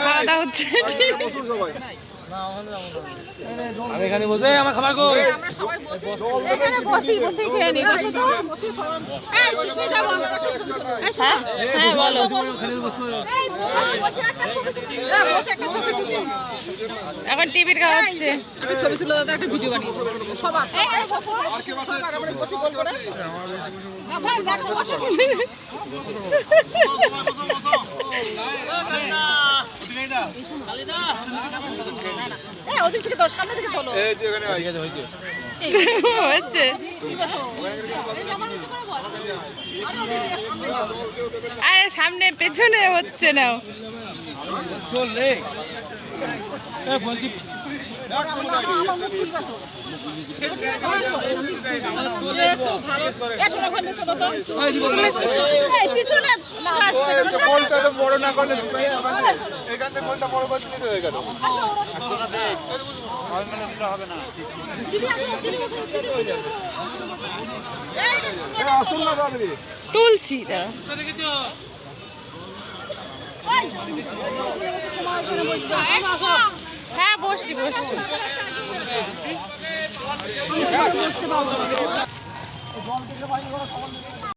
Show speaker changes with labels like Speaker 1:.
Speaker 1: খাওয়া দাওয়া হচ্ছে।
Speaker 2: আমি এখানে বসে আমার খাবার গো
Speaker 1: এখানে বসি বসে খেয়ে নি। বসো তো। এই সুস্মিতা বলো। হ্যাঁ বলো। এখন টিভির খাওয়া হচ্ছে।
Speaker 3: একটা ছবি তুলে দাও, একটা ভিডিও বানিয়ে সবার আর কে বাচ্চা আমরা বসে বল করে না ভাই দেখো বসে বসো ওদিকে দাও খালিদা এই ওদিক থেকে দাও, সামনে থেকে চলো। এই যে এখানে ঠিক আছে হইছে
Speaker 1: হচ্ছে। আরে সামনে পেছনে হচ্ছে না।
Speaker 2: চল রে এ বলছি বড় না করলে এখান থেকে বলটা বড় করে দিতে হয়ে গেল হবে না। আসুন না দাদা
Speaker 1: তুলছি তা। হ্যাঁ বসছি বসছি।